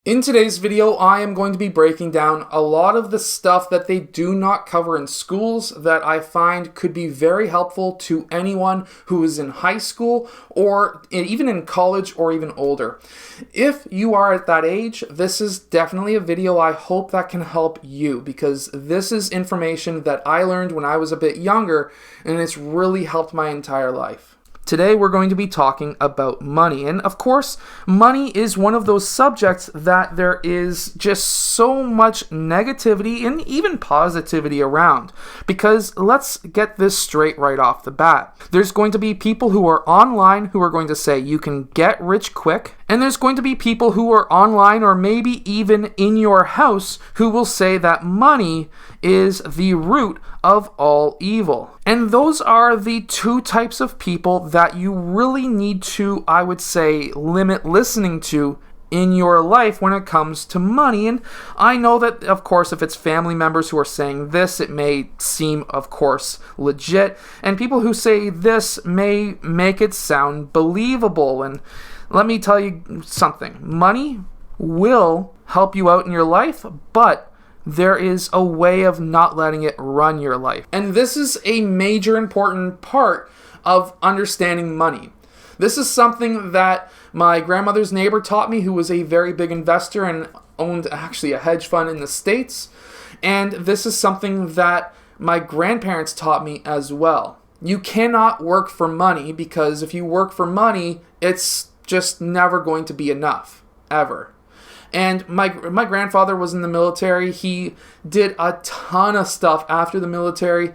In today's video, I am going to be breaking down a lot of the stuff that they do not cover in schools that I find could be very helpful to anyone who is in high school or even in college or even older. If you are at that age, this is definitely a video I hope that can help you, because this is information that I learned when I was a bit younger and it's really helped my entire life. Today we're going to be talking about money, and of course, money is one of those subjects that there is just so much negativity and even positivity around, because let's get this straight right off the bat. There's going to be people who are online who are going to say you can get rich quick, and there's going to be people who are online or maybe even in your house who will say that money is the root of all evil. And those are the two types of people that you really need to, I would say, limit listening to in your life when it comes to money. And I know that, of course, if it's family members who are saying this, it may seem, of course, legit. And people who say this may make it sound believable. And let me tell you something. Money will help you out in your life, but there is a way of not letting it run your life. And this is a major important part of understanding money. This is something that my grandmother's neighbor taught me, who was a very big investor and owned actually a hedge fund in the States. And this is something that my grandparents taught me as well. You cannot work for money, because if you work for money, it's just never going to be enough, ever. And my grandfather was in the military. He did a ton of stuff after the military,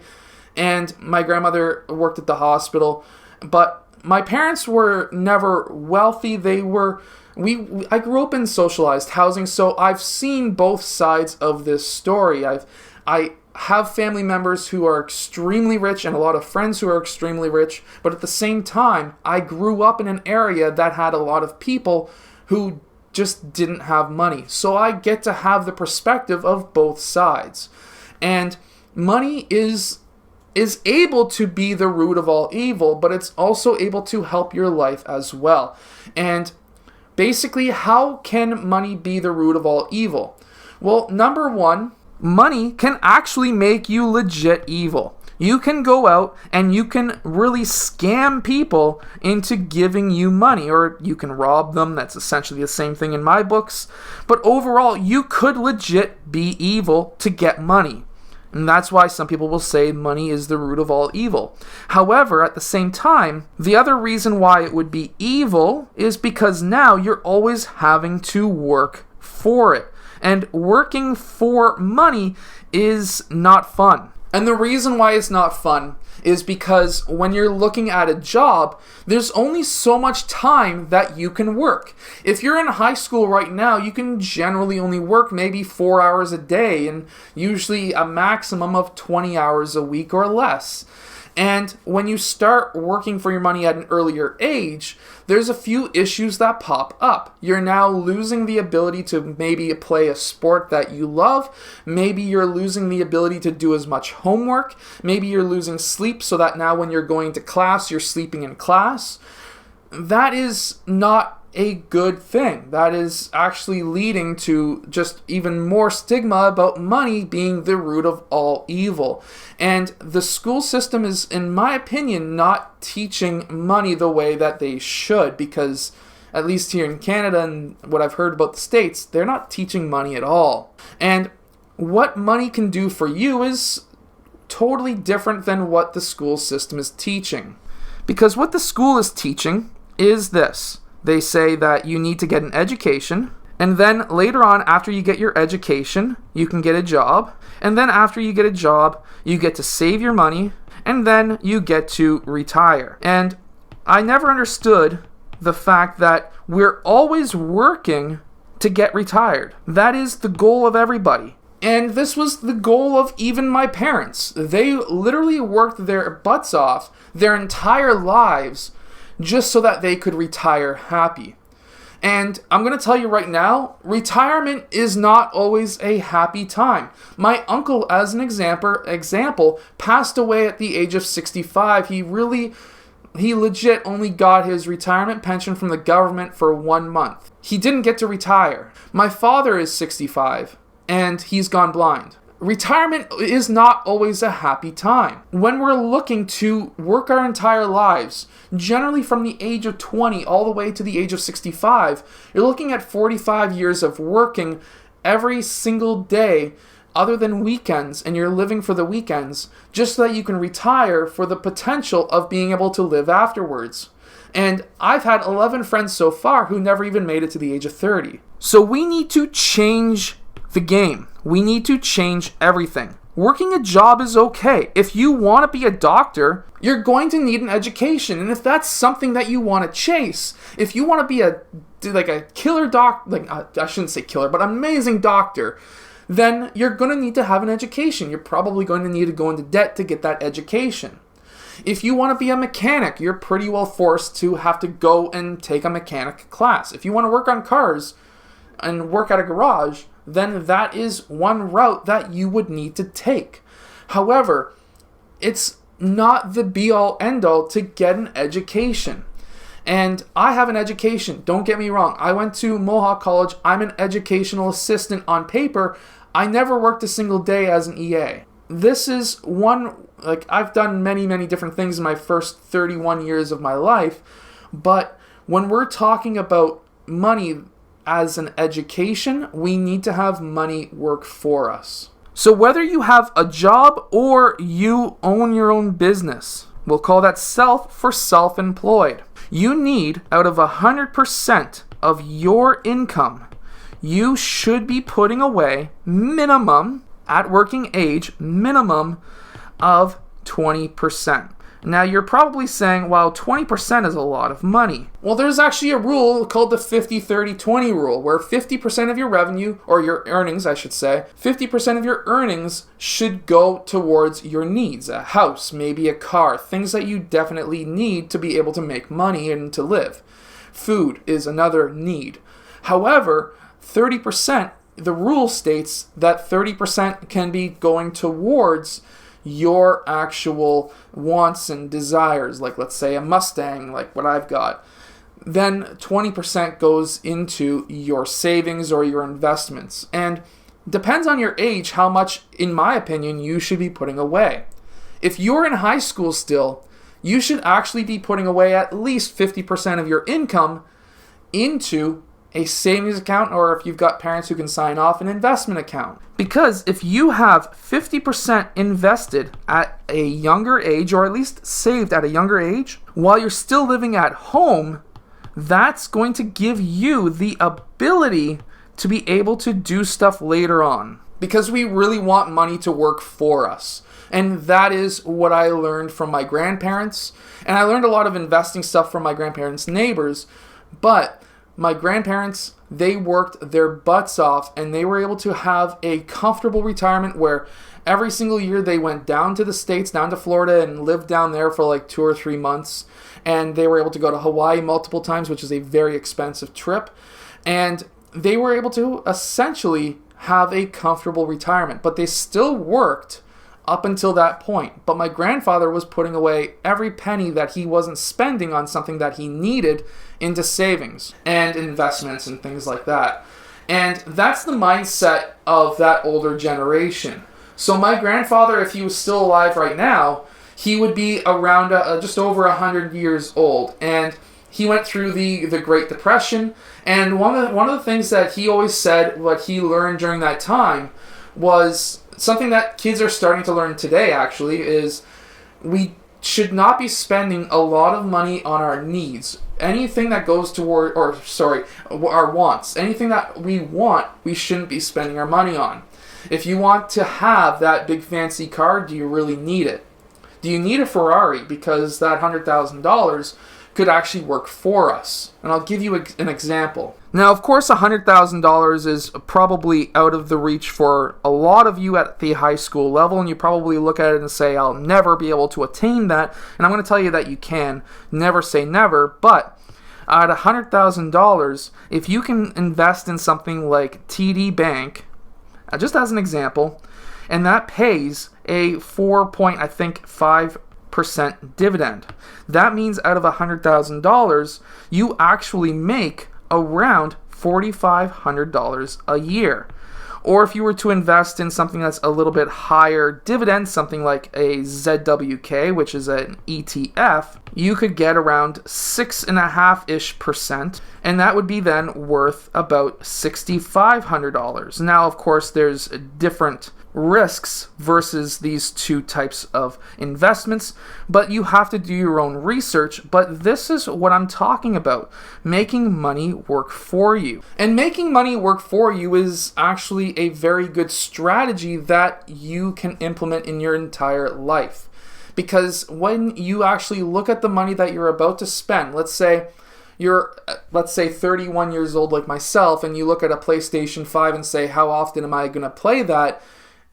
and my grandmother worked at the hospital. But my parents were never wealthy. I grew up in socialized housing, so I've seen both sides of this story. I have family members who are extremely rich and a lot of friends who are extremely rich, but at the same time, I grew up in an area that had a lot of people who just didn't have money. So I get to have the perspective of both sides. And money is able to be the root of all evil, but it's also able to help your life as well. And basically, how can money be the root of all evil? Well, number one, money can actually make you legit evil. You can go out and you can really scam people into giving you money, or you can rob them. That's essentially the same thing in my books. But overall, you could legit be evil to get money. And that's why some people will say money is the root of all evil. However, at the same time, the other reason why it would be evil is because now you're always having to work for it. And working for money is not fun. And the reason why it's not fun is because when you're looking at a job, there's only so much time that you can work. If you're in high school right now, you can generally only work maybe 4 hours a day, and usually a maximum of 20 hours a week or less. And when you start working for your money at an earlier age, there's a few issues that pop up. You're now losing the ability to maybe play a sport that you love. Maybe you're losing the ability to do as much homework. Maybe you're losing sleep, so that now when you're going to class, you're sleeping in class. That is not a good thing. That is actually leading to just even more stigma about money being the root of all evil. And the school system is, in my opinion, not teaching money the way that they should, because at least here in Canada and what I've heard about the States, they're not teaching money at all. And what money can do for you is totally different than what the school system is teaching. Because what the school is teaching is this. They say that you need to get an education, and then later on, after you get your education, you can get a job, and then after you get a job, you get to save your money, and then you get to retire. And I never understood the fact that we're always working to get retired. That is the goal of everybody. And this was the goal of even my parents. They literally worked their butts off their entire lives just so that they could retire happy. And I'm going to tell you right now, retirement is not always a happy time. My uncle, as an example, passed away at the age of 65. He really he legit only got his retirement pension from the government for 1 month. He didn't get to retire. My father is 65 and he's gone blind. Retirement is not always a happy time. When we're looking to work our entire lives, generally from the age of 20 all the way to the age of 65, you're looking at 45 years of working every single day other than weekends, and you're living for the weekends just so that you can retire for the potential of being able to live afterwards. And I've had 11 friends so far who never even made it to the age of 30. So we need to change the game. We need to change everything. Working a job is okay. If you want to be a doctor, you're going to need an education. And if that's something that you want to chase, if you want to be a killer I shouldn't say killer, but amazing doctor, then you're going to need to have an education. You're probably going to need to go into debt to get that education. If you want to be a mechanic, you're pretty well forced to have to go and take a mechanic class. If you want to work on cars and work at a garage, then that is one route that you would need to take. However, it's not the be-all, end-all to get an education. And I have an education, don't get me wrong. I went to Mohawk College. I'm an educational assistant on paper. I never worked a single day as an EA. This is I've done many, many different things in my first 31 years of my life. But when we're talking about money as an education, we need to have money work for us. So whether you have a job or you own your own business, we'll call that self for self-employed. You need, out of 100% of your income, you should be putting away minimum, at working age, minimum of 20%. Now you're probably saying, well, 20% is a lot of money. Well, there's actually a rule called the 50-30-20 rule, where 50% of your revenue, or your earnings, I should say, 50% of your earnings should go towards your needs. A house, maybe a car, things that you definitely need to be able to make money and to live. Food is another need. However, 30%, the rule states that 30% can be going towards your actual wants and desires, like let's say a Mustang, like what I've got. Then 20% goes into your savings or your investments. And depends on your age how much, in my opinion, you should be putting away. If you're in high school still, you should actually be putting away at least 50% of your income into a savings account, or if you've got parents who can sign off, an investment account. Because if you have 50% invested at a younger age, or at least saved at a younger age, while you're still living at home, that's going to give you the ability to be able to do stuff later on. Because we really want money to work for us. And that is what I learned from my grandparents. And I learned a lot of investing stuff from my grandparents' neighbors. But my grandparents, they worked their butts off and they were able to have a comfortable retirement where every single year they went down to the States, down to Florida, and lived down there for like 2 or 3 months. And they were able to go to Hawaii multiple times, which is a very expensive trip. And they were able to essentially have a comfortable retirement, but they still worked up until that point. But my grandfather was putting away every penny that he wasn't spending on something that he needed into savings and investments and things like that. And that's the mindset of that older generation. So my grandfather, if he was still alive right now, he would be around just over 100 years old. And he went through the Great Depression. And one of the things that he always said, what he learned during that time, was something that kids are starting to learn today, actually, is we should not be spending a lot of money on our needs. Anything that goes toward, our wants. Anything that we want, we shouldn't be spending our money on. If you want to have that big fancy car, do you really need it? Do you need a Ferrari? Because that $100,000 could actually work for us. And I'll give you an example. Now, of course, $100,000 is probably out of the reach for a lot of you at the high school level, and you probably look at it and say, I'll never be able to attain that. And I'm going to tell you that you can. Never say never. But at $100,000, if you can invest in something like TD Bank, just as an example, and that pays a 4.5 dividend. That means out of $100,000, you actually make around $4,500 a year. Or if you were to invest in something that's a little bit higher dividend, something like a ZWK, which is an ETF, you could get around 6.5%, and that would be then worth about $6,500. Now, of course, there's different risks versus these two types of investments, but you have to do your own research. But this is what I'm talking about, making money work for you. And making money work for you is actually a very good strategy that you can implement in your entire life. Because when you actually look at the money that you're about to spend, let's say 31 years old like myself, and you look at a PlayStation 5 and say, how often am I going to play that?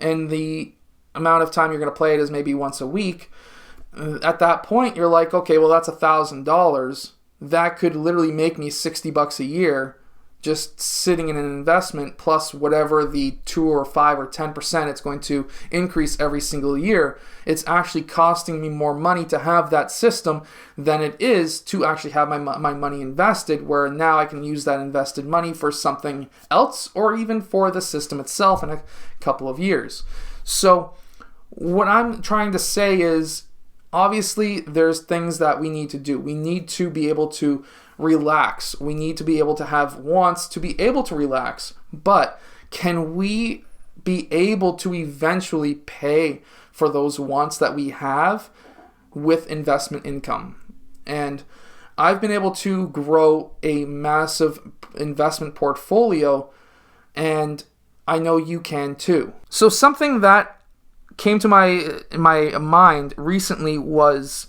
And the amount of time you're going to play it is maybe once a week. At that point, you're like, okay, well, that's $1,000. That could literally make me $60 a year just sitting in an investment, plus whatever the 2 or 5 or 10% it's going to increase every single year. It's actually costing me more money to have that system than it is to actually have my money invested, where now I can use that invested money for something else or even for the system itself in a couple of years. So what I'm trying to say is, obviously there's things that we need to do. We need to be able to relax. We need to be able to have wants to be able to relax. But can we be able to eventually pay for those wants that we have with investment income? And I've been able to grow a massive investment portfolio, and I know you can too. So something that came to my mind recently was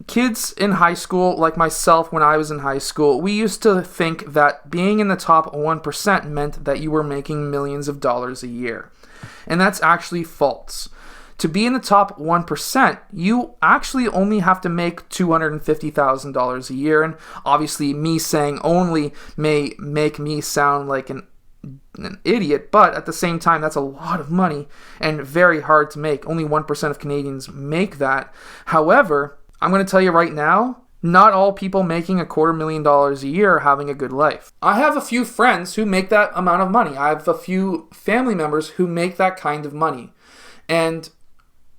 kids in high school, like myself when I was in high school. We used to think that being in the top 1% meant that you were making millions of dollars a year. And that's actually false. To be in the top 1%, you actually only have to make $250,000 a year. And obviously me saying only may make me sound like an idiot, but at the same time, that's a lot of money and very hard to make. Only 1% of Canadians make that. However, I'm going to tell you right now, not all people making $250,000 a year are having a good life. I have a few friends who make that amount of money. I have a few family members who make that kind of money. And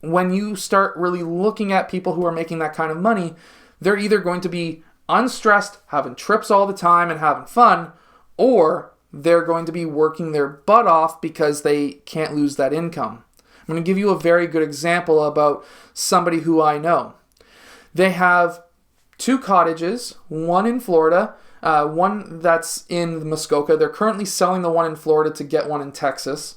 when you start really looking at people who are making that kind of money, they're either going to be unstressed, having trips all the time and having fun, or they're going to be working their butt off because they can't lose that income. I'm going to give you a very good example about somebody who I know. They have 2 cottages, one in Florida, one that's in Muskoka. They're currently selling the one in Florida to get one in Texas.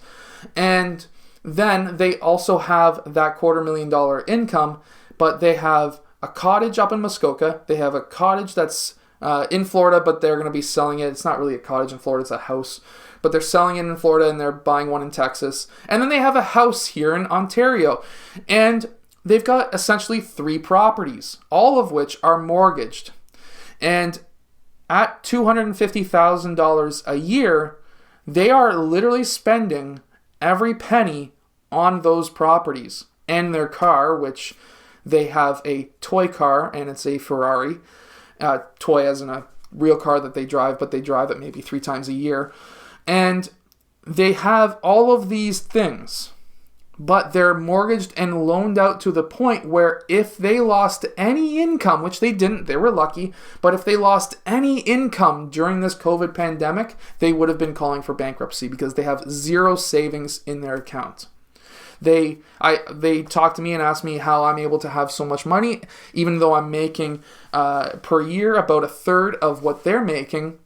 And then they also have that $250,000 income, but they have a cottage up in Muskoka. They have a cottage that's in Florida, but they're going to be selling it. It's not really a cottage in Florida, it's a house. But they're selling it in Florida and they're buying one in Texas. And then they have a house here in Ontario. And they've got essentially 3 properties, all of which are mortgaged. And at $250,000 a year, they are literally spending every penny on those properties and their car, which they have a toy car and it's a Ferrari. Toy as in a real car that they drive, but they drive it maybe 3 times a year. And they have all of these things, but they're mortgaged and loaned out to the point where if they lost any income, which they didn't, they were lucky, but if they lost any income during this COVID pandemic, they would have been calling for bankruptcy because they have 0 savings in their account. They talk to me and ask me how I'm able to have so much money, even though I'm making per year about a third of what they're making.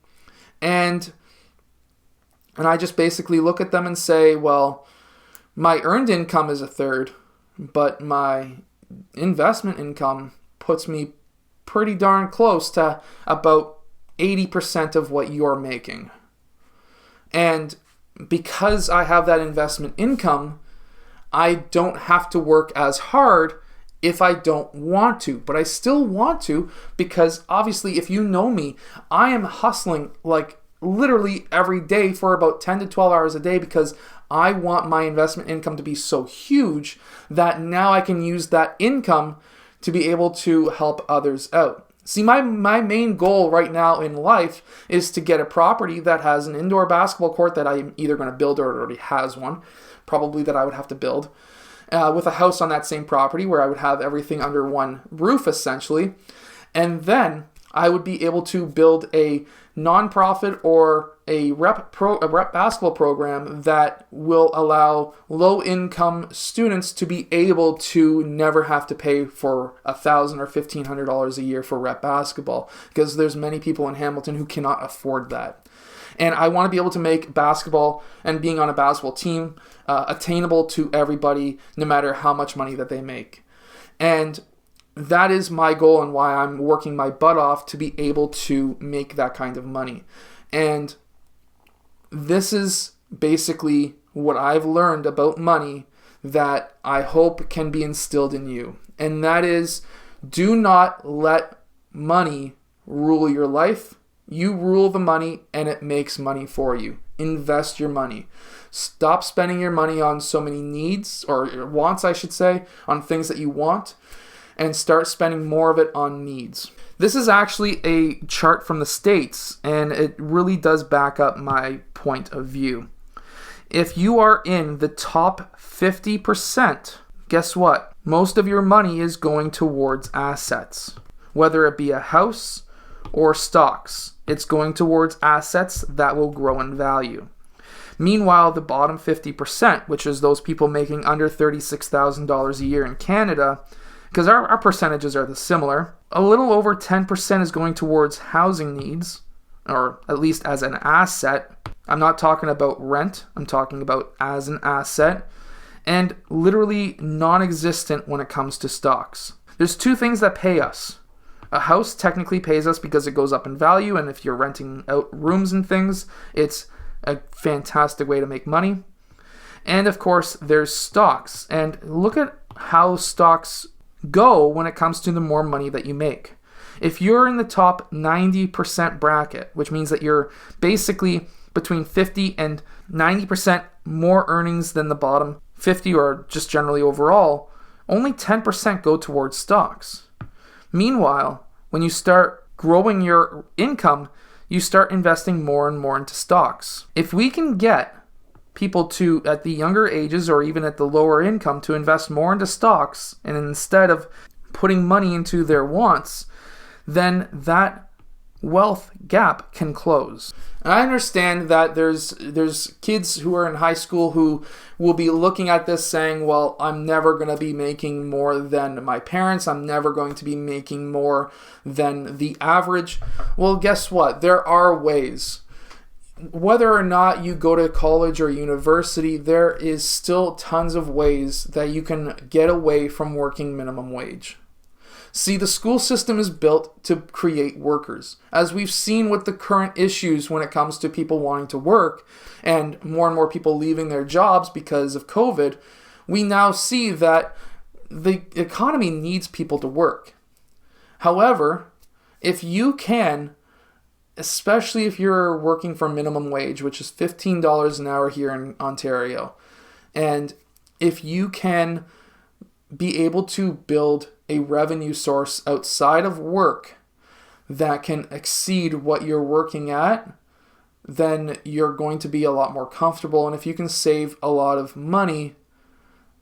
And I just basically look at them and say, well, my earned income is a third, but my investment income puts me pretty darn close to about 80% of what you're making. And because I have that investment income, I don't have to work as hard if I don't want to, but I still want to because obviously if you know me, I am hustling like literally every day for about 10 to 12 hours a day because I want my investment income to be so huge that now I can use that income to be able to help others out. See, my main goal right now in life is to get a property that has an indoor basketball court that I'm either going to build or it already has one, probably that I would have to build, with a house on that same property where I would have everything under one roof essentially. And then I would be able to build a nonprofit or a rep basketball program that will allow low-income students to be able to never have to pay for $1,000 or $1,500 a year for rep basketball, because there's many people in Hamilton who cannot afford that. And I want to be able to make basketball and being on a basketball team attainable to everybody, no matter how much money that they make. And that is my goal and why I'm working my butt off to be able to make that kind of money. And this is basically what I've learned about money that I hope can be instilled in you. And that is, do not let money rule your life. You rule the money and it makes money for you. Invest your money. Stop spending your money on so many needs, or wants I should say, on things that you want, and start spending more of it on needs. This is actually a chart from the States, and it really does back up my point of view. If you are in the top 50%, guess what? Most of your money is going towards assets. Whether it be a house or stocks, it's going towards assets that will grow in value. Meanwhile, the bottom 50%, which is those people making under $36,000 a year in Canada, because our percentages are similar, a little over 10% is going towards housing needs, or at least as an asset. I'm not talking about rent, I'm talking about as an asset, and literally non-existent when it comes to stocks. There's two things that pay us. A house technically pays us because it goes up in value, and if you're renting out rooms and things, it's a fantastic way to make money. And of course, there's stocks. And look at how stocks go when it comes to the more money that you make. If you're in the top 90% bracket, which means that you're basically between 50 and 90% more earnings than the bottom 50, or just generally overall, only 10% go towards stocks. Meanwhile, when you start growing your income, you start investing more and more into stocks. If we can get people to, at the younger ages or even at the lower income, to invest more into stocks, and instead of putting money into their wants, then that wealth gap can close. And I understand that there's kids who are in high school who will be looking at this saying, well, I'm never going to be making more than my parents. I'm never going to be making more than the average. Well, guess what? There are ways. Whether or not you go to college or university, there is still tons of ways that you can get away from working minimum wage. See, the school system is built to create workers. As we've seen with the current issues when it comes to people wanting to work and more people leaving their jobs because of COVID, we now see that the economy needs people to work. However, if you can, especially if you're working for minimum wage, which is $15 an hour here in Ontario, and if you can be able to build a revenue source outside of work that can exceed what you're working at, then you're going to be a lot more comfortable. And if you can save a lot of money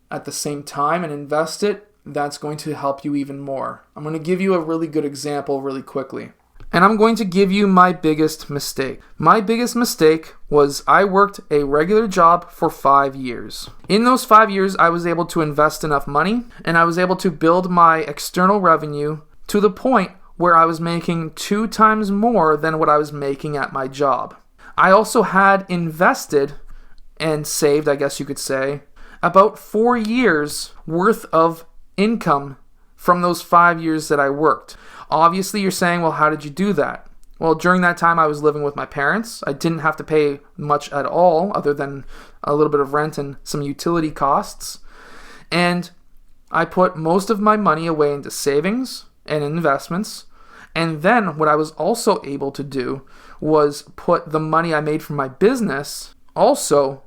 at the same time and invest it, that's going to help you even more. I'm going to give you a really good example really quickly. And I'm going to give you my biggest mistake. My biggest mistake was I worked a regular job for 5 years. In those 5 years, I was able to invest enough money, and I was able to build my external revenue to the point where I was making 2 times more than what I was making at my job. I also had invested and saved, I guess you could say, about 4 years worth of income from those 5 years that I worked. Obviously, you're saying, well, how did you do that? Well, during that time, I was living with my parents. I didn't have to pay much at all other than a little bit of rent and some utility costs. And I put most of my money away into savings and investments. And then what I was also able to do was put the money I made from my business also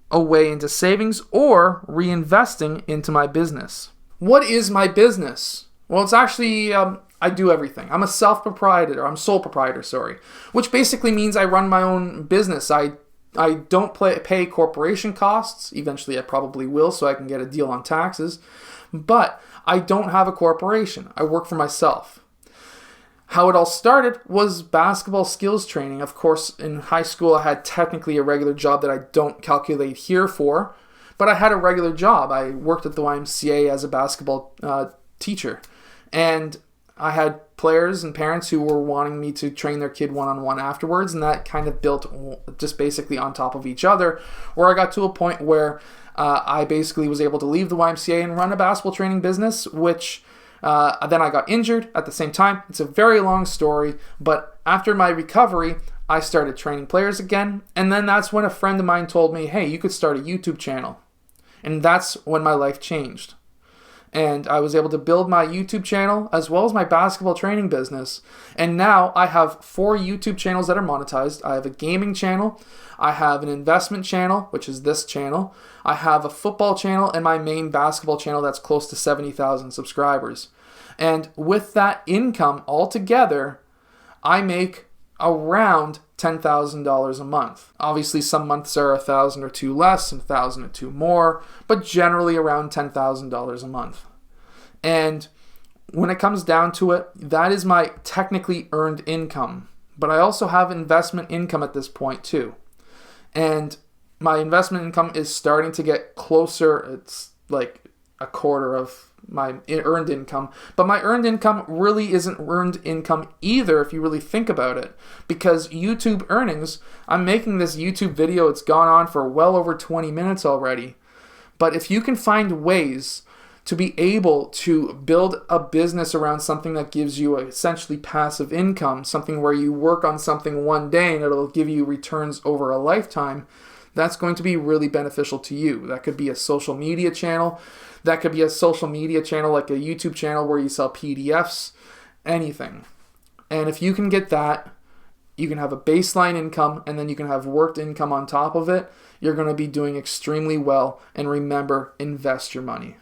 away into savings or reinvesting into my business. What is my business? Well, it's actually, I do everything. I'm a I'm sole proprietor, sorry, which basically means I run my own business. I don't pay corporation costs. Eventually I probably will so I can get a deal on taxes. But I don't have a corporation. I work for myself. How it all started was basketball skills training. Of course, in high school I had technically a regular job that I don't calculate here for, but I had a regular job. I worked at the YMCA as a basketball teacher. And I had players and parents who were wanting me to train their kid one-on-one afterwards, and that kind of built just basically on top of each other, where I got to a point where I basically was able to leave the YMCA and run a basketball training business, which then I got injured at the same time. It's a very long story, but after my recovery, I started training players again, and then that's when a friend of mine told me, hey, you could start a YouTube channel. And that's when my life changed. And I was able to build my YouTube channel as well as my basketball training business. And now I have 4 YouTube channels that are monetized. I have a gaming channel, I have an investment channel, which is this channel, I have a football channel, and my main basketball channel that's close to 70,000 subscribers. And with that income altogether, I make around $10,000 a month. Obviously, some months are $1,000 or $2 less and $1,000 or $2 more, but generally around $10,000 a month. And when it comes down to it, that is my technically earned income. But I also have investment income at this point too. And my investment income is starting to get closer. It's like a quarter of my earned income, but my earned income really isn't earned income either if you really think about it, because YouTube earnings, I'm making this YouTube video, it's gone on for well over 20 minutes already, but if you can find ways to be able to build a business around something that gives you essentially passive income, something where you work on something one day and it'll give you returns over a lifetime, that's going to be really beneficial to you. That could be a social media channel. That could be a social media channel like a YouTube channel where you sell PDFs, anything. And if you can get that, you can have a baseline income and then you can have worked income on top of it. You're going to be doing extremely well. And remember, invest your money.